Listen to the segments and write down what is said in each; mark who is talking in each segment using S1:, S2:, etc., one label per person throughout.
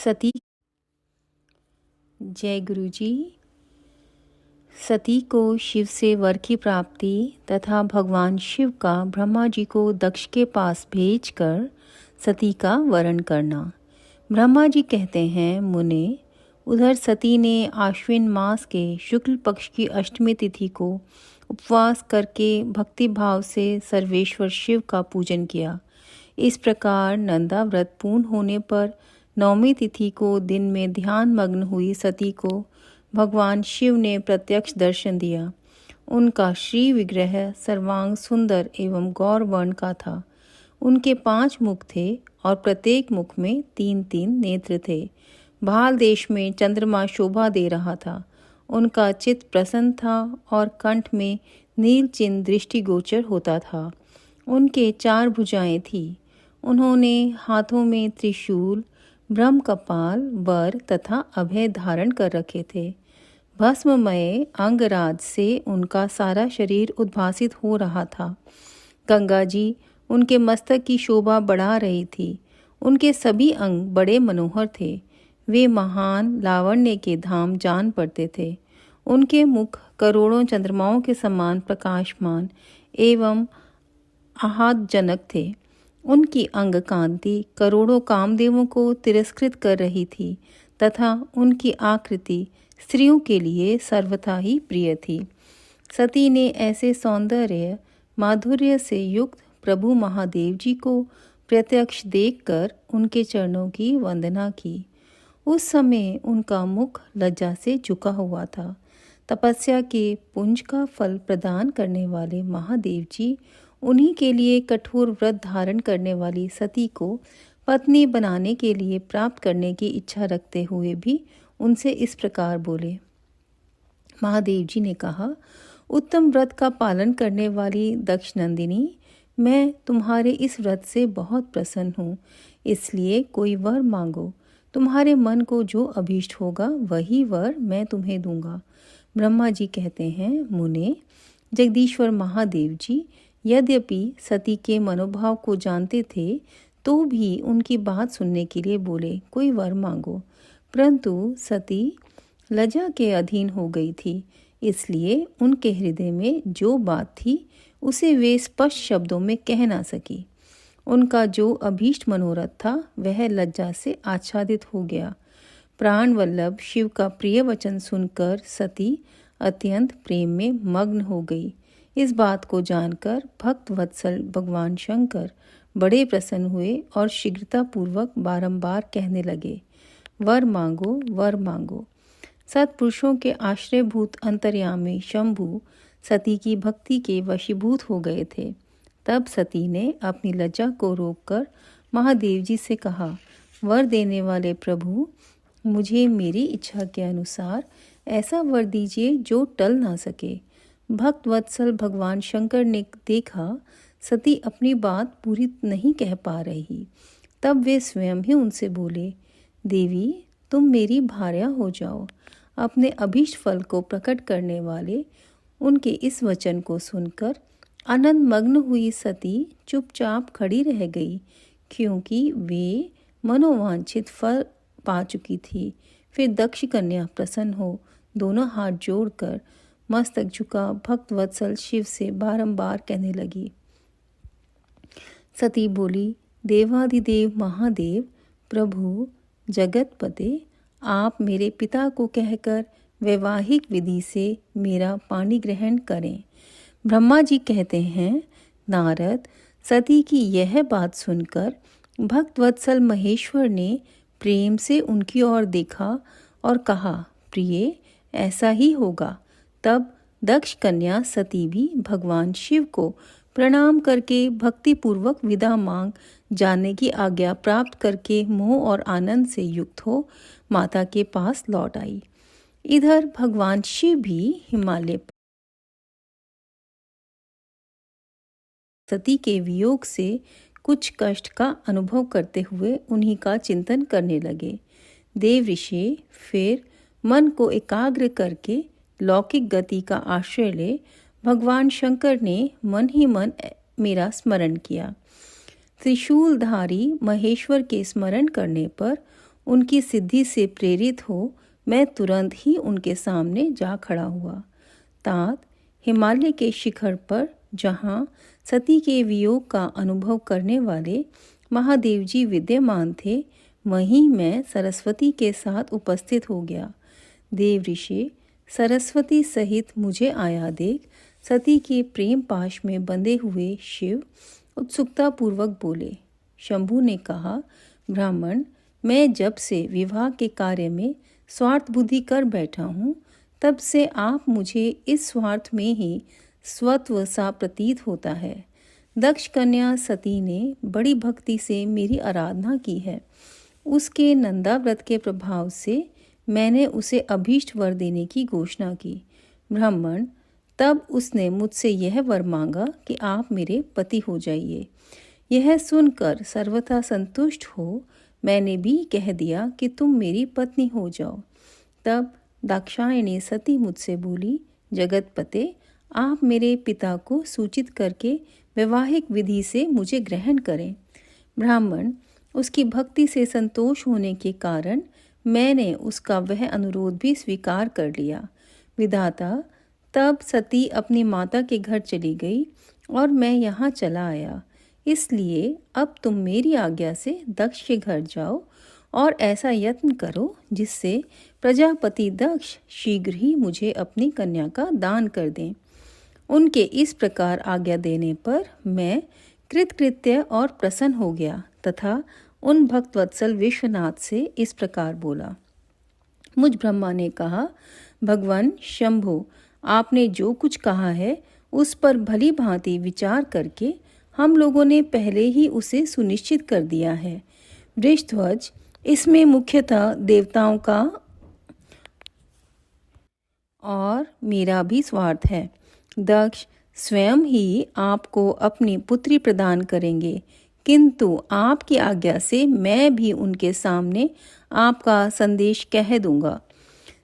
S1: सती। जय गुरु जी। सती को शिव से वर की प्राप्ति तथा भगवान शिव का ब्रह्मा जी को दक्ष के पास भेजकर सती का वरण करना। ब्रह्मा जी कहते हैं, मुने, उधर सती ने आश्विन मास के शुक्ल पक्ष की अष्टमी तिथि को उपवास करके भक्ति भाव से सर्वेश्वर शिव का पूजन किया। इस प्रकार नंदा व्रत पूर्ण होने पर नवमी तिथि को दिन में ध्यान मग्न हुई सती को भगवान शिव ने प्रत्यक्ष दर्शन दिया। उनका श्री विग्रह सर्वांग सुंदर एवं गौर वर्ण का था। उनके 5 मुख थे और प्रत्येक मुख में 3-3 नेत्र थे। भाल देश में चंद्रमा शोभा दे रहा था। उनका चित्त प्रसन्न था और कंठ में नील चिन्ह दृष्टिगोचर होता था। उनके 4 भुजाएं थी। उन्होंने हाथों में त्रिशूल, ब्रह्म कपाल, वर तथा अभय धारण कर रखे थे। भस्ममय अंगराज से उनका सारा शरीर उद्भासित हो रहा था। गंगा जी उनके मस्तक की शोभा बढ़ा रही थी। उनके सभी अंग बड़े मनोहर थे। वे महान लावण्य के धाम जान पड़ते थे। उनके मुख करोड़ों चंद्रमाओं के समान प्रकाशमान एवं आह्लादजनक थे। उनकी अंग कांति करोड़ों कामदेवों को तिरस्कृत कर रही थी तथा उनकी आकृति स्त्रियों के लिए सर्वथा ही प्रिय थी। सती ने ऐसे सौंदर्य माधुर्य से युक्त प्रभु महादेव जी को प्रत्यक्ष देखकर उनके चरणों की वंदना की। उस समय उनका मुख लज्जा से झुका हुआ था। तपस्या के पुंज का फल प्रदान करने वाले महादेव जी उन्हीं के लिए कठोर व्रत धारण करने वाली सती को पत्नी बनाने के लिए प्राप्त करने की इच्छा रखते हुए भी उनसे इस प्रकार बोले। महादेव जी ने कहा, उत्तम व्रत का पालन करने वाली दक्ष नंदिनी, मैं तुम्हारे इस व्रत से बहुत प्रसन्न हूँ, इसलिए कोई वर मांगो। तुम्हारे मन को जो अभीष्ट होगा वही वर मैं तुम्हें दूंगा। ब्रह्मा जी कहते हैं, मुने, जगदीश्वर महादेव जी यद्यपि सती के मनोभाव को जानते थे तो भी उनकी बात सुनने के लिए बोले, कोई वर मांगो। परंतु सती लज्जा के अधीन हो गई थी, इसलिए उनके हृदय में जो बात थी उसे वे स्पष्ट शब्दों में कह ना सकी। उनका जो अभीष्ट मनोरथ था वह लज्जा से आच्छादित हो गया। प्राण वल्लभ शिव का प्रिय वचन सुनकर सती अत्यंत प्रेम में मग्न हो गई। इस बात को जानकर भक्त वत्सल भगवान शंकर बड़े प्रसन्न हुए और शीघ्रतापूर्वक बारंबार कहने लगे, वर मांगो, वर मांगो। सत्पुरुषों के आश्रयभूत अंतर्यामी शंभु सती की भक्ति के वशीभूत हो गए थे। तब सती ने अपनी लज्जा को रोककर महादेव जी से कहा, वर देने वाले प्रभु, मुझे मेरी इच्छा के अनुसार ऐसा वर दीजिए जो टल ना सके। भक्त वत्सल भगवान शंकर ने देखा सती अपनी बात पूरी नहीं कह पा रही। तब वे स्वयं ही उनसे बोले, देवी, तुम मेरी भार्या हो जाओ। अपने अभीष्ट फल को प्रकट करने वाले उनके इस वचन को सुनकर आनंद मग्न हुई सती चुपचाप खड़ी रह गई, क्योंकि वे मनोवांछित फल पा चुकी थी। फिर दक्ष कन्या प्रसन्न हो दोनों हाथ जोड़कर मस्तक झुका भक्त वत्सल शिव से बारंबार कहने लगी। सती बोली, देवाधिदेव महादेव, प्रभु जगतपते, आप मेरे पिता को कहकर वैवाहिक विधि से मेरा पाणी ग्रहण करें। ब्रह्मा जी कहते हैं, नारद, सती की यह बात सुनकर भक्त वत्सल महेश्वर ने प्रेम से उनकी ओर देखा और कहा, प्रिय, ऐसा ही होगा। तब दक्ष कन्या सती भी भगवान शिव को प्रणाम करके भक्तिपूर्वक विदा मांग जाने की आज्ञा प्राप्त करके मोह और आनंद से युक्त हो माता के पास लौट आई। इधर भगवान शिव भी हिमालय पर सती के वियोग से कुछ कष्ट का अनुभव करते हुए उन्हीं का चिंतन करने लगे। देव ऋषि फिर मन को एकाग्र करके लौकिक गति का आश्रय ले भगवान शंकर ने मन ही मन मेरा स्मरण किया। त्रिशूलधारी महेश्वर के स्मरण करने पर उनकी सिद्धि से प्रेरित हो मैं तुरंत ही उनके सामने जा खड़ा हुआ। तात हिमालय के शिखर पर जहाँ सती के वियोग का अनुभव करने वाले महादेव जी विद्यमान थे, वहीं मैं सरस्वती के साथ उपस्थित हो गया। देव ऋषि सरस्वती सहित मुझे आया देख सती के प्रेम पाश में बंधे हुए शिव उत्सुकतापूर्वक बोले। शंभु ने कहा, ब्राह्मण, मैं जब से विवाह के कार्य में स्वार्थ बुद्धि कर बैठा हूँ, तब से आप मुझे इस स्वार्थ में ही स्वत्व सा प्रतीत होता है। दक्ष कन्या सती ने बड़ी भक्ति से मेरी आराधना की है। उसके नंदाव्रत के प्रभाव से मैंने उसे अभीष्ट वर देने की घोषणा की। ब्राह्मण, तब उसने मुझसे यह वर मांगा कि आप मेरे पति हो जाइए। यह सुनकर सर्वथा संतुष्ट हो मैंने भी कह दिया कि तुम मेरी पत्नी हो जाओ। तब दाक्षायणी सती मुझसे बोली, जगतपते, आप मेरे पिता को सूचित करके वैवाहिक विधि से मुझे ग्रहण करें। ब्राह्मण, उसकी भक्ति से संतोष होने के कारण मैंने उसका वह अनुरोध भी स्वीकार कर लिया। विधाता, तब सती अपनी माता के घर चली गई और मैं यहाँ चला आया। इसलिए अब तुम मेरी आज्ञा से दक्ष के घर जाओ और ऐसा यत्न करो जिससे प्रजापति दक्ष शीघ्र ही मुझे अपनी कन्या का दान कर दें। उनके इस प्रकार आज्ञा देने पर मैं कृतकृत्य और प्रसन्न हो गया तथा उन भक्तवत्सल विश्वनाथ से इस प्रकार बोला। मुझ ब्रह्मा ने कहा, भगवान शंभो, आपने जो कुछ कहा है उस पर भली भांति विचार करके हम लोगों ने पहले ही उसे सुनिश्चित कर दिया है। वृषध्वज, इसमें मुख्यतः देवताओं का और मेरा भी स्वार्थ है। दक्ष स्वयं ही आपको अपनी पुत्री प्रदान करेंगे, किंतु आपकी आज्ञा से मैं भी उनके सामने आपका संदेश कह दूंगा।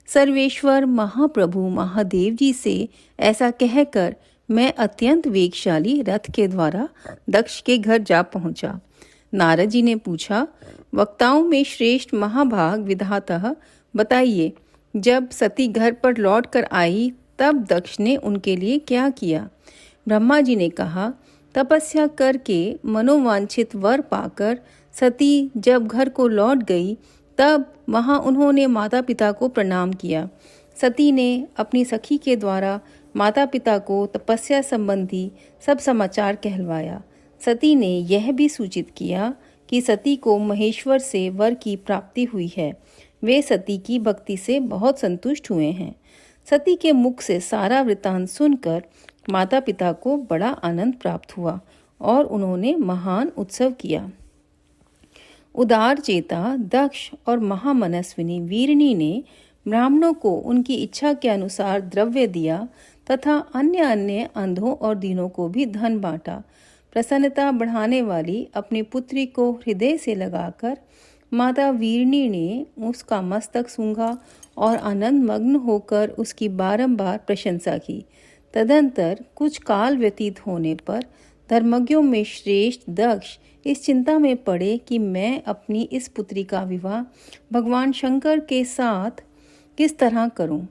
S1: सर्वेश्वर महाप्रभु महादेव जी से ऐसा कहकर मैं अत्यंत वेगशाली रथ के द्वारा दक्ष के घर जा पहुंचा। नारद जी ने पूछा, वक्ताओं में श्रेष्ठ महाभाग विधाता, बताइए, जब सती घर पर लौट कर आई तब दक्ष ने उनके लिए क्या किया? ब्रह्मा जी ने कहा, तपस्या करके मनोवांछित वर पाकर सती जब घर को लौट गई तब वहां उन्होंने माता पिता को प्रणाम किया। सती ने अपनी सखी के द्वारा माता पिता को तपस्या संबंधी सब समाचार कहलवाया। सती ने यह भी सूचित किया कि सती को महेश्वर से वर की प्राप्ति हुई है। वे सती की भक्ति से बहुत संतुष्ट हुए हैं। सती के मुख से सारा वृत्तांत सुनकर माता पिता को बड़ा आनंद प्राप्त हुआ और उन्होंने महान उत्सव किया। उदार चेता दक्ष और महामनस्विनी वीरनी ने ब्राह्मणों को उनकी इच्छा के अनुसार द्रव्य दिया तथा अन्य अन्य अंधों और दीनों को भी धन बांटा। प्रसन्नता बढ़ाने वाली अपनी पुत्री को हृदय से लगाकर माता वीरनी ने उसका मस्तक सूंघा और आनंद मग्न होकर उसकी बारंबार प्रशंसा की। तदंतर कुछ काल व्यतीत होने पर धर्मज्ञों में श्रेष्ठ दक्ष इस चिंता में पड़े कि मैं अपनी इस पुत्री का विवाह भगवान शंकर के साथ किस तरह करूं।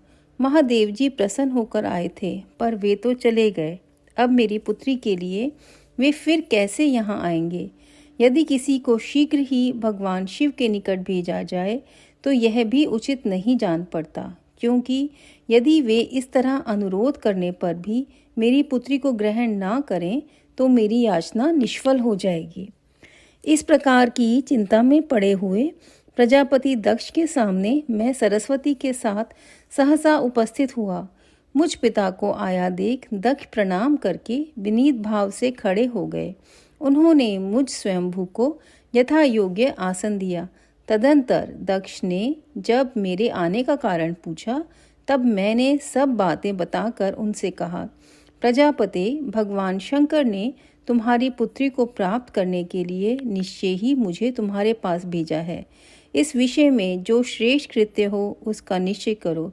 S1: महादेव जी प्रसन्न होकर आए थे, पर वे तो चले गए। अब मेरी पुत्री के लिए वे फिर कैसे यहाँ आएंगे? यदि किसी को शीघ्र ही भगवान शिव के निकट भेजा जाए तो यह भी उचित नहीं जान पड़ता, क्योंकि यदि वे इस तरह अनुरोध करने पर भी मेरी पुत्री को ग्रहण ना करें तो मेरी याचना निष्फल हो जाएगी। इस प्रकार की चिंता में पड़े हुए प्रजापति दक्ष के सामने मैं सरस्वती के साथ सहसा उपस्थित हुआ। मुझ पिता को आया देख दक्ष प्रणाम करके विनीत भाव से खड़े हो गए। उन्होंने मुझ स्वयंभू को यथा योग्य आसन दिया। तदंतर दक्ष ने जब मेरे आने का कारण पूछा तब मैंने सब बातें बताकर उनसे कहा, प्रजापते, भगवान शंकर ने तुम्हारी पुत्री को प्राप्त करने के लिए निश्चय ही मुझे तुम्हारे पास भेजा है। इस विषय में जो श्रेष्ठ कृत्य हो उसका निश्चय करो।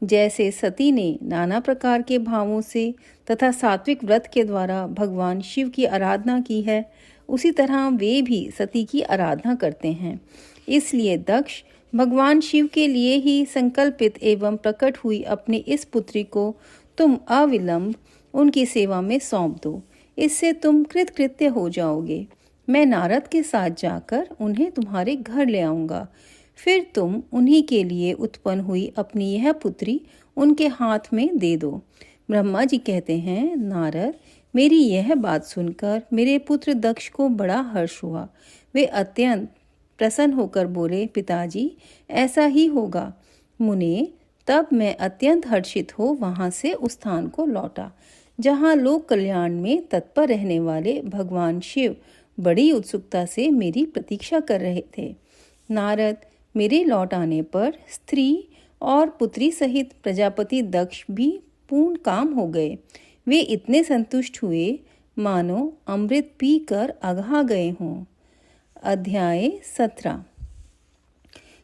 S1: जैसे सती ने नाना प्रकार के भावों से तथा सात्विक व्रत के द्वारा भगवान शिव की आराधना की है, उसी तरह वे भी सती की आराधना करते हैं। इसलिए दक्ष भगवान शिव के लिए ही संकल्पित एवं प्रकट हुई अपनी इस पुत्री को तुम अविलंब उनकी सेवा में सौंप दो। इससे तुम कृतकृत्य हो जाओगे। मैं नारद के साथ जाकर उन्हें तुम्हारे घर ले आऊंगा। फिर तुम उन्हीं के लिए उत्पन्न हुई अपनी यह पुत्री उनके हाथ में दे दो। ब्रह्मा जी कहते हैं, नारद, मेरी यह बात सुनकर मेरे पुत्र दक्ष को बड़ा हर्ष हुआ। वे अत्यंत प्रसन्न होकर बोले, पिताजी, ऐसा ही होगा। मुने, तब मैं अत्यंत हर्षित हो वहां से उस स्थान को लौटा जहां लोक कल्याण में तत्पर रहने वाले भगवान शिव बड़ी उत्सुकता से मेरी प्रतीक्षा कर रहे थे। नारद, मेरे लौट आने पर स्त्री और पुत्री सहित प्रजापति दक्ष भी पूर्ण काम हो गए। वे इतने संतुष्ट हुए मानो अमृत पीकर अघा गए हों। अध्याय 17।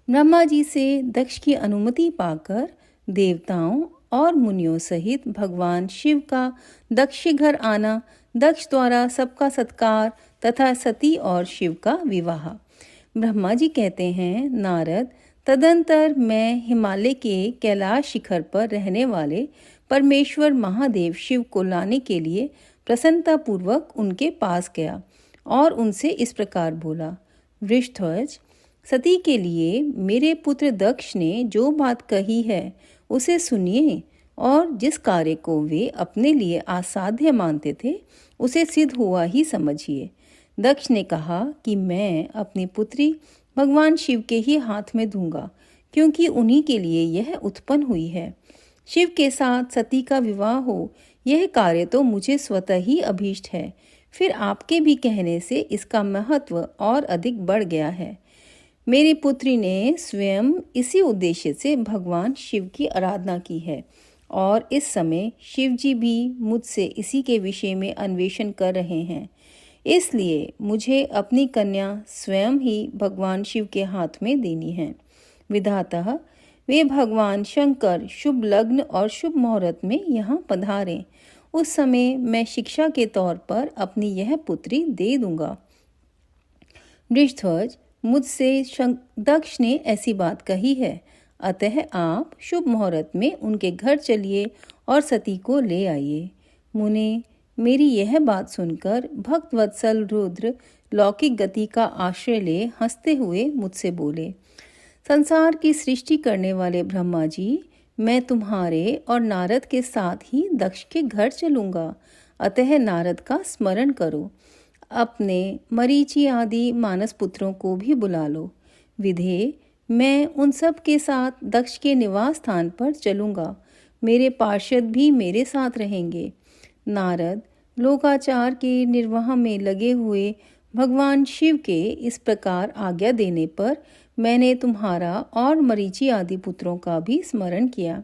S1: ब्रह्मा जी से दक्ष की अनुमति पाकर देवताओं और मुनियों सहित भगवान शिव का दक्ष के घर आना, दक्ष द्वारा सबका सत्कार तथा सती और शिव का विवाह। ब्रह्मा जी कहते हैं, नारद, तदंतर मैं हिमालय के कैलाश शिखर पर रहने वाले परमेश्वर महादेव शिव को लाने के लिए प्रसन्नतापूर्वक उनके पास गया और उनसे इस प्रकार बोला, वृषध्वज, सती के लिए मेरे पुत्र दक्ष ने जो बात कही है उसे सुनिए और जिस कार्य को वे अपने लिए असाध्य मानते थे उसे सिद्ध हुआ ही समझिए। दक्ष ने कहा कि मैं अपनी पुत्री भगवान शिव के ही हाथ में दूंगा, क्योंकि उन्हीं के लिए यह उत्पन्न हुई है। शिव के साथ सती का विवाह हो, यह कार्य तो मुझे स्वतः ही अभीष्ट है। फिर आपके भी कहने से इसका महत्व और अधिक बढ़ गया है। मेरी पुत्री ने स्वयं इसी उद्देश्य से भगवान शिव की आराधना की है और इस समय शिव जी भी मुझसे इसी के विषय में अन्वेषण कर रहे हैं। इसलिए मुझे अपनी कन्या स्वयं ही भगवान शिव के हाथ में देनी है। विधातः वे भगवान शंकर शुभ लग्न और शुभ मुहूर्त में यहाँ पधारें। उस समय मैं शिक्षा के तौर पर अपनी यह पुत्री दे दूंगा। वृषध्वज, मुझसे दक्ष ने ऐसी बात कही है, अतः आप शुभ मुहूर्त में उनके घर चलिए और सती को ले आइए। मुने, मेरी यह बात सुनकर भक्त वत्सल रुद्र लौकिक गति का आश्रय ले हंसते हुए मुझसे बोले, संसार की सृष्टि करने वाले ब्रह्मा जी, मैं तुम्हारे और नारद के साथ ही दक्ष के घर चलूंगा। अतः नारद का स्मरण करो। अपने मरीचि आदि मानस पुत्रों को भी बुला लो। विधे, मैं उन सब के साथ दक्ष के निवास स्थान पर चलूंगा। मेरे पार्षद भी मेरे साथ रहेंगे। नारद, लोकाचार के निर्वाह में लगे हुए भगवान शिव के इस प्रकार आज्ञा देने पर मैंने तुम्हारा और मरीचि आदि पुत्रों का भी स्मरण किया।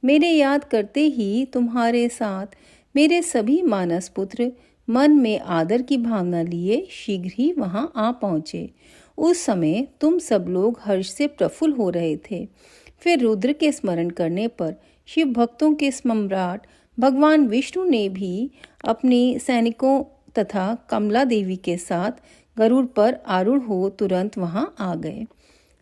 S1: मेरे याद करते ही तुम्हारे साथ मेरे सभी मानस पुत्र मन में आदर की भावना लिए शीघ्र ही वहां आ पहुँचे। उस समय तुम सब लोग हर्ष से प्रफुल्ल हो रहे थे। फिर रुद्र के स्मरण करने पर शिव भक्तों के सम्राट भगवान विष्णु ने भी अपनी सैनिकों तथा कमला देवी के साथ गरुड़ पर आरूढ़ हो तुरंत वहां आ गए।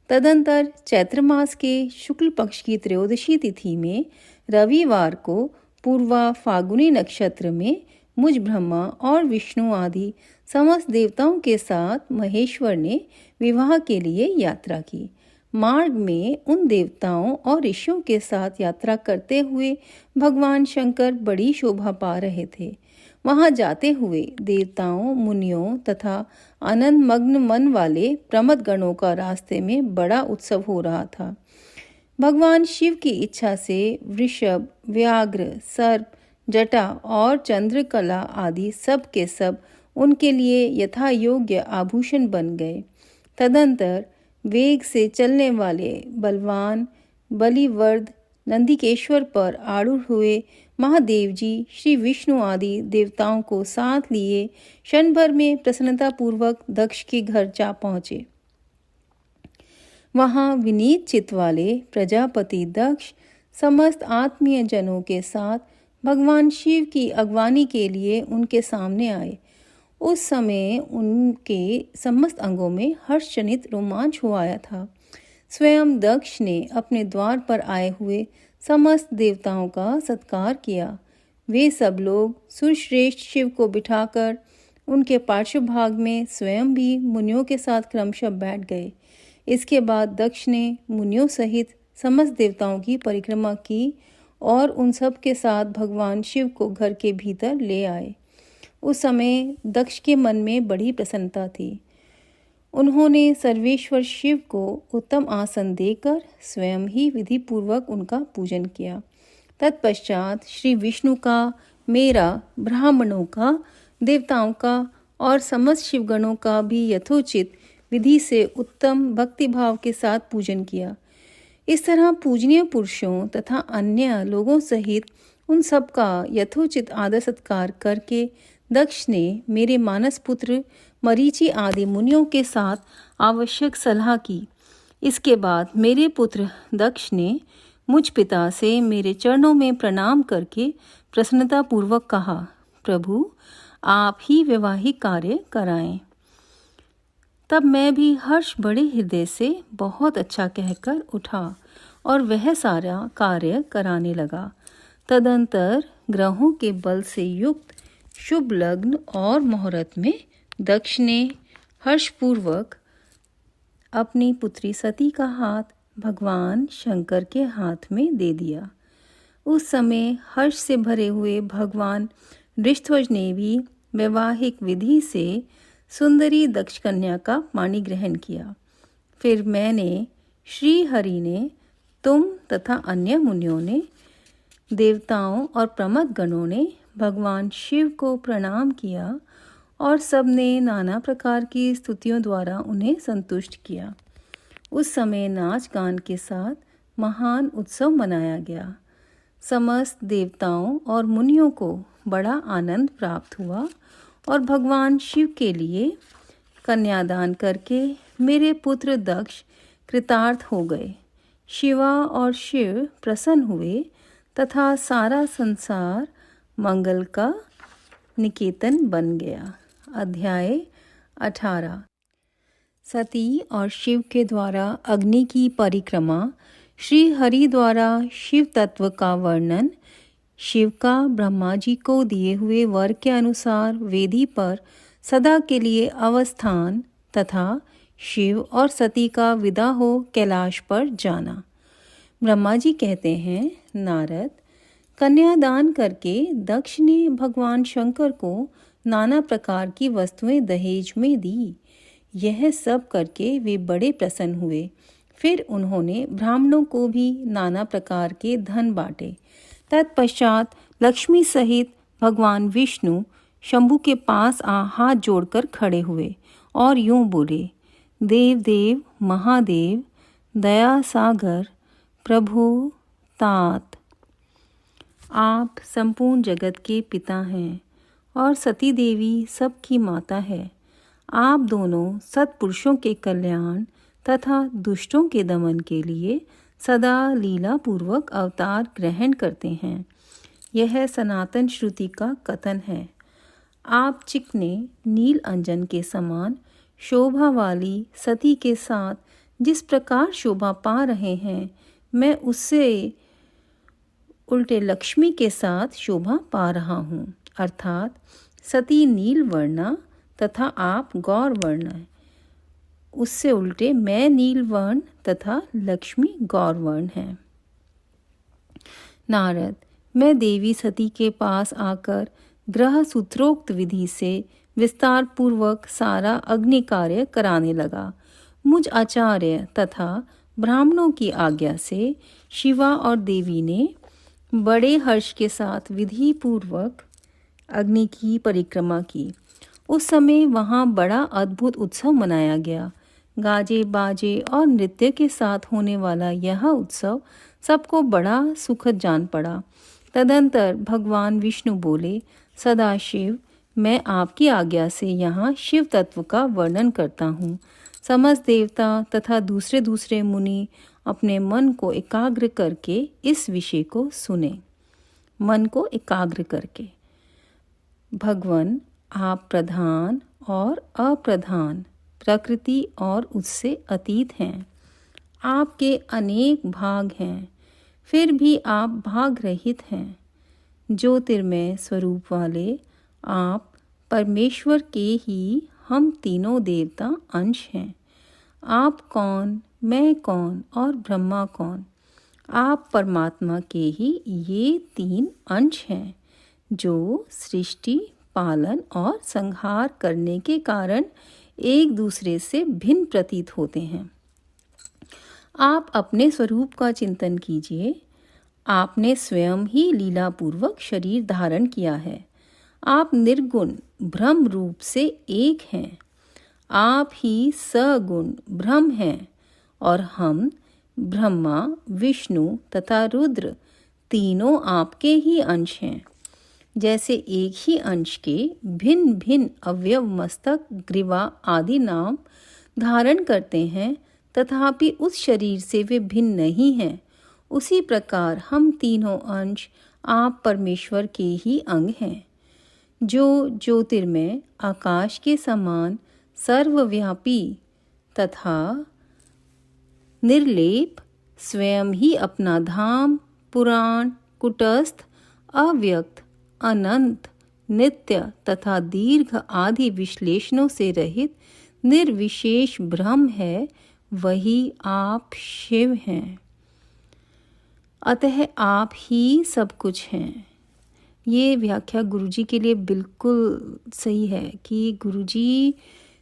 S1: तदंतर चैत्र मास के शुक्ल पक्ष की त्रयोदशी तिथि में रविवार को पूर्वा फागुनी नक्षत्र में मुझ ब्रह्मा और विष्णु आदि समस्त देवताओं के साथ महेश्वर ने विवाह के लिए यात्रा की। मार्ग में उन देवताओं और ऋषियों के साथ यात्रा करते हुए भगवान शंकर बड़ी शोभा पा रहे थे। वहां जाते हुए देवताओं, मुनियों तथा आनंद मग्न मन वाले प्रमद गणों का रास्ते में बड़ा उत्सव हो रहा था। भगवान शिव की इच्छा से वृषभ, व्याघ्र, सर्प, जटा और चंद्रकला आदि सब के सब उनके लिए यथा योग्य आभूषण बन गए। तदंतर वेग से चलने वाले बलवान बलिवर्द नंदिकेश्वर पर आरूढ़ हुए महादेव जी श्री विष्णु आदि देवताओं को साथ लिए क्षण भर में प्रसन्नतापूर्वक दक्ष के घर जा पहुँचे। वहाँ विनीत चित्त वाले प्रजापति दक्ष समस्त आत्मीय जनों के साथ भगवान शिव की अगवानी के लिए उनके सामने आए। उस समय उनके समस्त अंगों में हर्षजनित रोमांच हो आया था। स्वयं दक्ष ने अपने द्वार पर आए हुए समस्त देवताओं का सत्कार किया। वे सब लोग सुरश्रेष्ठ शिव को बिठाकर उनके पार्श्व भाग में स्वयं भी मुनियों के साथ क्रमशः बैठ गए। इसके बाद दक्ष ने मुनियों सहित समस्त देवताओं की परिक्रमा की और उन सब के साथ भगवान शिव को घर के भीतर ले आए। उस समय दक्ष के मन में बड़ी प्रसन्नता थी। उन्होंने सर्वेश्वर शिव को उत्तम आसन देकर स्वयं ही विधि पूर्वक उनका पूजन किया। तत्पश्चात श्री विष्णु का, मेरा, ब्राह्मणों का, देवताओं का और समस्त शिवगणों का भी यथोचित विधि से उत्तम भक्तिभाव के साथ पूजन किया। इस तरह पूजनीय पुरुषों तथा अन्य लोगों सहित उन सब का यथोचित आदर सत्कार करके दक्ष ने मेरे मानस पुत्र मरीचि आदि मुनियों के साथ आवश्यक सलाह की। इसके बाद मेरे पुत्र दक्ष ने मुझ पिता से मेरे चरणों में प्रणाम करके प्रसन्नता पूर्वक कहा, प्रभु आप ही वैवाहिक कार्य कराएं। तब मैं भी हर्ष बड़े हृदय से बहुत अच्छा कहकर उठा और वह सारा कार्य कराने लगा। तदंतर ग्रहों के बल से युक्त शुभ लग्न और मुहूर्त में दक्ष ने हर्षपूर्वक अपनी पुत्री सती का हाथ भगवान शंकर के हाथ में दे दिया। उस समय हर्ष से भरे हुए भगवान ऋष्ध्वज ने भी वैवाहिक विधि से सुंदरी दक्ष कन्या का पाणी ग्रहण किया। फिर मैंने, श्री हरि ने, तुम तथा अन्य मुनियों ने, देवताओं और प्रमथ गणों ने भगवान शिव को प्रणाम किया और सबने नाना प्रकार की स्तुतियों द्वारा उन्हें संतुष्ट किया। उस समय नाच गान के साथ महान उत्सव मनाया गया। समस्त देवताओं और मुनियों को बड़ा आनंद प्राप्त हुआ और भगवान शिव के लिए कन्यादान करके मेरे पुत्र दक्ष कृतार्थ हो गए। शिवा और शिव प्रसन्न हुए तथा सारा संसार मंगल का निकेतन बन गया। अध्याय 18। सती और शिव के द्वारा अग्नि की परिक्रमा। श्री हरि द्वारा शिव तत्व का वर्णन। शिव का ब्रह्मा जी को दिए हुए वर के अनुसार वेदी पर सदा के लिए अवस्थान तथा शिव और सती का विदा हो कैलाश पर जाना। ब्रह्मा जी कहते हैं, नारद, कन्यादान करके दक्ष ने भगवान शंकर को नाना प्रकार की वस्तुएं दहेज में दी। यह सब करके वे बड़े प्रसन्न हुए। फिर उन्होंने ब्राह्मणों को भी नाना प्रकार के धन बांटे। तत्पश्चात लक्ष्मी सहित भगवान विष्णु शंभु के पास हाथ जोड़कर खड़े हुए और यूं बोले, देव देव महादेव, दया सागर, प्रभु तात, आप संपूर्ण जगत के पिता हैं और सती देवी सबकी माता है। आप दोनों सत्पुरुषों के कल्याण तथा दुष्टों के दमन के लिए सदा लीला पूर्वक अवतार ग्रहण करते हैं। यह सनातन श्रुति का कथन है। आप चिकने नील अंजन के समान शोभा वाली सती के साथ जिस प्रकार शोभा पा रहे हैं, मैं उससे उल्टे लक्ष्मी के साथ शोभा पा रहा हूँ। अर्थात सती नील वर्णा तथा आप गौर वर्ण, उससे उल्टे मैं नील वर्ण तथा लक्ष्मी गौर वर्ण है। नारद, मैं देवी सती के पास आकर ग्रह सूत्रोक्त विधि से विस्तार पूर्वक सारा अग्नि कार्य कराने लगा। मुझ आचार्य तथा ब्राह्मणों की आज्ञा से शिवा और देवी ने बड़े हर्ष के साथ विधि पूर्वक अग्नि की परिक्रमा की। उस समय वहाँ बड़ा अद्भुत उत्सव मनाया गया। गाजे बाजे और नृत्य के साथ होने वाला यह उत्सव सबको बड़ा सुखद जान पड़ा। तदंतर भगवान विष्णु बोले, सदाशिव, मैं आपकी आज्ञा से यहाँ शिव तत्व का वर्णन करता हूँ। समस्त देवता तथा दूसरे दूसरे मुनि अपने मन को एकाग्र करके इस विषय को सुने। मन को एकाग्र करके। भगवान आप प्रधान और अप्रधान, प्रकृति और उससे अतीत हैं। आपके अनेक भाग हैं, फिर भी आप भाग रहित हैं। ज्योतिर्मय स्वरूप वाले आप परमेश्वर के ही हम तीनों देवता अंश हैं। आप कौन, मैं कौन और ब्रह्मा कौन? आप परमात्मा के ही ये तीन अंश हैं जो सृष्टि, पालन और संहार करने के कारण एक दूसरे से भिन्न प्रतीत होते हैं। आप अपने स्वरूप का चिंतन कीजिए। आपने स्वयं ही लीलापूर्वक शरीर धारण किया है। आप निर्गुण ब्रह्म रूप से एक हैं। आप ही सगुण ब्रह्म हैं और हम ब्रह्मा, विष्णु तथा रुद्र तीनों आपके ही अंश हैं। जैसे एक ही अंश के भिन्न भिन्न अवयव मस्तक, ग्रीवा आदि नाम धारण करते हैं, तथापि उस शरीर से वे भिन्न नहीं हैं, उसी प्रकार हम तीनों अंश आप परमेश्वर के ही अंग हैं। जो ज्योतिर्मय आकाश के समान सर्वव्यापी तथा निर्लेप स्वयं ही अपना धाम, पुराण, कुटस्थ, अव्यक्त, अनंत, नित्य तथा दीर्घ आदि विश्लेषणों से रहित निर्विशेष ब्रह्म है, वही आप शिव हैं। अतः आप ही सब कुछ हैं। ये व्याख्या गुरुजी के लिए बिल्कुल सही है कि गुरुजी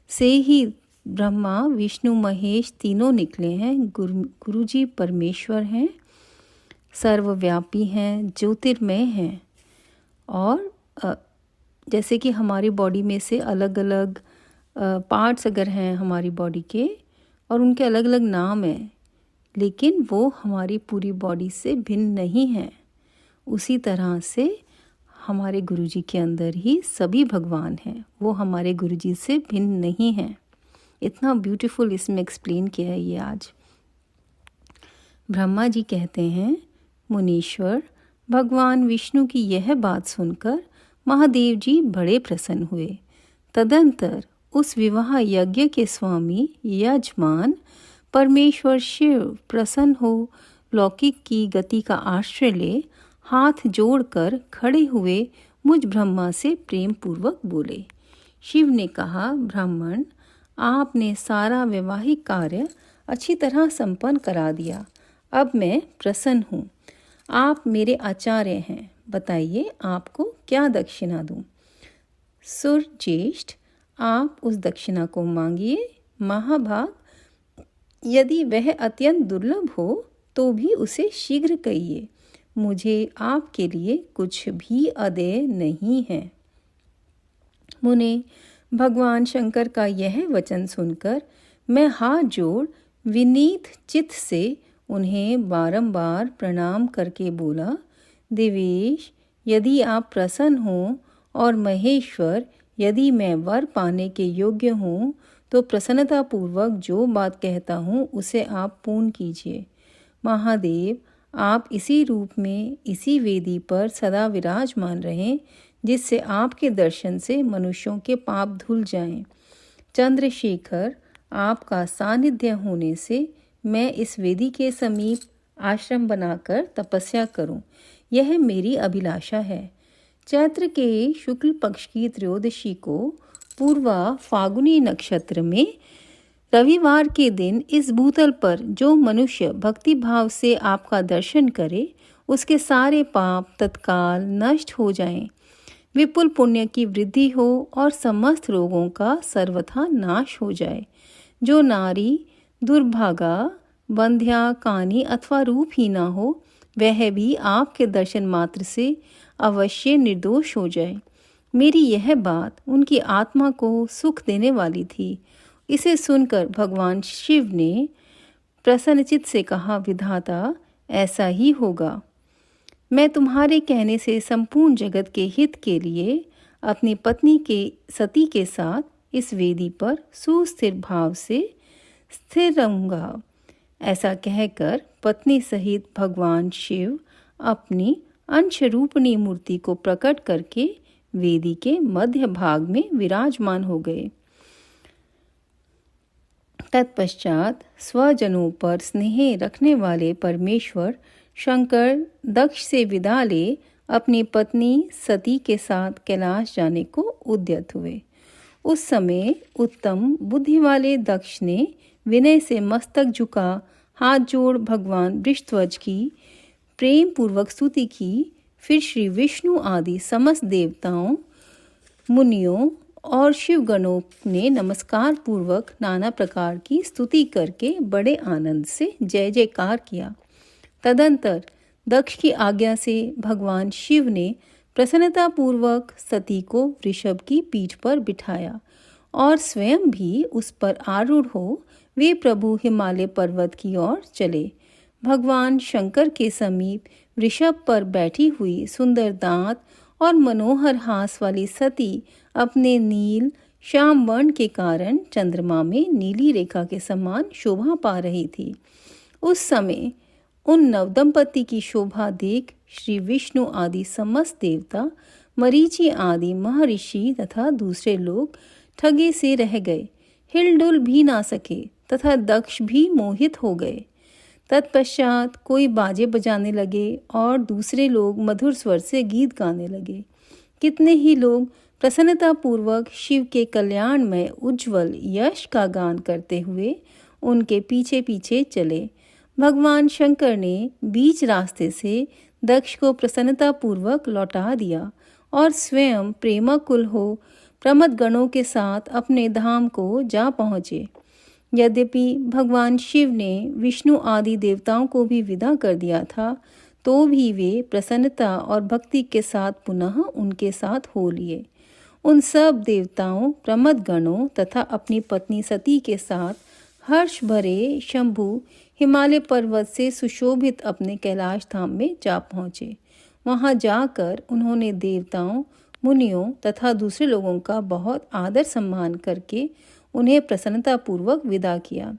S1: से ही ब्रह्मा, विष्णु, महेश तीनों निकले हैं। गुरुजी परमेश्वर हैं, सर्वव्यापी हैं, ज्योतिर्मय हैं। और जैसे कि हमारी बॉडी में से अलग अलग पार्ट्स अगर हैं हमारी बॉडी के और उनके अलग अलग नाम हैं, लेकिन वो हमारी पूरी बॉडी से भिन्न नहीं हैं, उसी तरह से हमारे गुरुजी के अंदर ही सभी भगवान हैं। वो हमारे गुरुजी से भिन्न नहीं हैं। इतना ब्यूटीफुल इसमें एक्सप्लेन किया है ये आज। ब्रह्मा जी कहते हैं, मुनीश्वर, भगवान विष्णु की यह बात सुनकर महादेव जी बड़े प्रसन्न हुए। तदंतर उस विवाह यज्ञ के स्वामी यजमान परमेश्वर शिव प्रसन्न हो लौकिक की गति का आश्रय ले हाथ जोड़कर खड़े हुए मुझ ब्रह्मा से प्रेम पूर्वक बोले। शिव ने कहा, ब्राह्मण, आपने सारा वैवाहिक कार्य अच्छी तरह संपन्न करा दिया। अब मैं प्रसन्न हूँ। आप मेरे आचार्य हैं। बताइए आपको क्या दक्षिणा दूँ? सुर ज्येष्ठ, आप उस दक्षिणा को मांगिए। महाभाग, यदि वह अत्यंत दुर्लभ हो तो भी उसे शीघ्र कहिए। मुझे आपके लिए कुछ भी अदेय नहीं है। मुने, भगवान शंकर का यह वचन सुनकर मैं हाथ जोड़ विनीत चित्त से उन्हें बारंबार प्रणाम करके बोला, देवेश, यदि आप प्रसन्न हों और महेश्वर, यदि मैं वर पाने के योग्य हूँ तो प्रसन्नतापूर्वक जो बात कहता हूँ उसे आप पूर्ण कीजिए। महादेव, आप इसी रूप में इसी वेदी पर सदा विराजमान रहें, जिससे आपके दर्शन से मनुष्यों के पाप धुल जाएं। चंद्रशेखर, आपका सानिध्य होने से मैं इस वेदी के समीप आश्रम बनाकर तपस्या करूं, यह मेरी अभिलाषा है। चैत्र के शुक्ल पक्ष की त्रयोदशी को पूर्वा फागुनी नक्षत्र में रविवार के दिन इस भूतल पर जो मनुष्य भक्ति भाव से आपका दर्शन करे, उसके सारे पाप तत्काल नष्ट हो जाएं, विपुल पुण्य की वृद्धि हो और समस्त रोगों का सर्वथा नाश हो जाए। जो नारी दुर्भागा, बंध्या, कानी अथवा रूपहीन हो, वह भी आपके दर्शन मात्र से अवश्य निर्दोष हो जाए। मेरी यह बात उनकी आत्मा को सुख देने वाली थी। इसे सुनकर भगवान शिव ने प्रसन्नचित्त से कहा, विधाता, ऐसा ही होगा। मैं तुम्हारे कहने से संपूर्ण जगत के हित के लिए अपनी पत्नी के सती के साथ इस वेदी पर सुस्थिर भाव से स्थिर रहूँगा। ऐसा कहकर पत्नी सहित भगवान शिव अपनी अंश रूपणी मूर्ति को प्रकट करके वेदी के मध्य भाग में विराजमान हो गए। तत्पश्चात स्वजनों पर स्नेह रखने वाले परमेश्वर शंकर दक्ष से विदा ले अपनी पत्नी सती के साथ कैलाश जाने को उद्यत हुए। उस समय उत्तम बुद्धि वाले दक्ष ने विनय से मस्तक झुका हाथ जोड़ भगवान वृषध्वज की प्रेम पूर्वक स्तुति की। फिर श्री विष्णु आदि समस्त देवताओं, मुनियों और शिवगणों ने नमस्कार पूर्वक नाना प्रकार की स्तुति करके बड़े आनंद से जय जयकार किया। तदंतर दक्ष की आज्ञा से भगवान शिव ने प्रसन्नता पूर्वक सती को वृषभ की पीठ पर बिठाया और स्वयं भी उस पर आरूढ़ हो वे प्रभु हिमालय पर्वत की ओर चले। भगवान शंकर के समीप वृषभ पर बैठी हुई सुंदर दांत और मनोहर हास वाली सती अपने नील श्याम वर्ण के कारण चंद्रमा में नीली रेखा के समान शोभा पा रही थी। उस समय उन नवदंपति की शोभा देख श्री विष्णु आदि समस्त देवता, मरीचि आदि महर्षि तथा दूसरे लोग ठगे से रह गए, हिलडुल भी ना सके तथा दक्ष भी मोहित हो गए। तत्पश्चात कोई बाजे बजाने लगे और दूसरे लोग मधुर स्वर से गीत गाने लगे। कितने ही लोग प्रसन्नता पूर्वक शिव के कल्याण में उज्जवल यश का गान करते हुए उनके पीछे पीछे चले। भगवान शंकर ने बीच रास्ते से दक्ष को प्रसन्नता पूर्वक लौटा दिया और स्वयं प्रेमाकुल हो प्रमद गणों के साथ अपने धाम को जा पहुँचे। यद्यपि भगवान शिव ने विष्णु आदि देवताओं को भी विदा कर दिया था, तो भी वे प्रसन्नता और भक्ति के साथ पुनः उनके साथ हो लिए। उन सब देवताओं, प्रमद गणों तथा अपनी पत्नी सती के साथ हर्ष भरे शंभु हिमालय पर्वत से सुशोभित अपने कैलाश धाम में जा पहुँचे। वहाँ जाकर उन्होंने देवताओं, मुनियों तथा दूसरे लोगों का बहुत आदर सम्मान करके उन्हें प्रसन्नतापूर्वक विदा किया।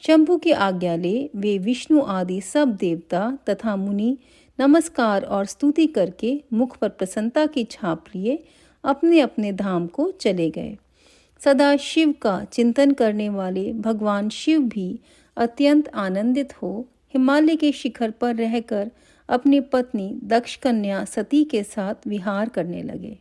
S1: शंभु की आज्ञा ले वे विष्णु आदि सब देवता तथा मुनि नमस्कार और स्तुति करके मुख पर प्रसन्नता की छाप लिए अपने अपने धाम को चले गए। सदा शिव का चिंतन करने वाले भगवान शिव भी अत्यंत आनंदित हो हिमालय के शिखर पर रहकर अपनी पत्नी दक्ष कन्या सती के साथ विहार करने लगे।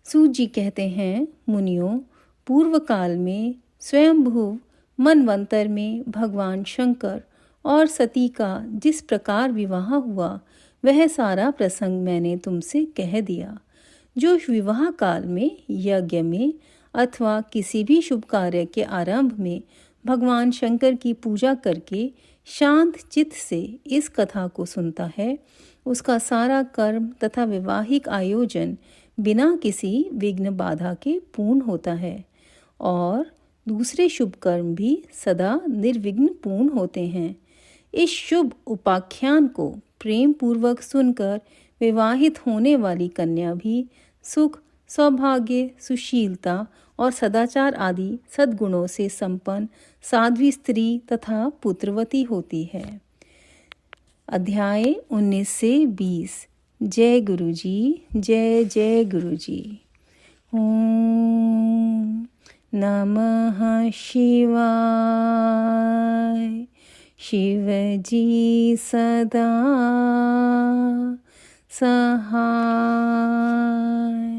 S1: सूत जी कहते हैं, मुनियों, पूर्व काल में स्वयंभू मनवंतर में भगवान शंकर और सती का जिस प्रकार विवाह हुआ वह सारा प्रसंग मैंने तुमसे कह दिया। जो विवाह काल में, यज्ञ में अथवा किसी भी शुभ कार्य के आरंभ में भगवान शंकर की पूजा करके शांत चित्त से इस कथा को सुनता है, उसका सारा कर्म तथा वैवाहिक आयोजन बिना किसी विघ्न बाधा के पूर्ण होता है और दूसरे शुभ कर्म भी सदा निर्विघ्न पूर्ण होते हैं। इस शुभ उपाख्यान को प्रेम पूर्वक सुनकर विवाहित होने वाली कन्या भी सुख, सौभाग्य, सुशीलता और सदाचार आदि सद्गुणों से संपन्न साध्वी स्त्री तथा पुत्रवती होती है। अध्याय 19 से 20। जय गुरु जी, जय जय गुरु जी। ओम नमः शिवाय। शिव जी सदा सहाय।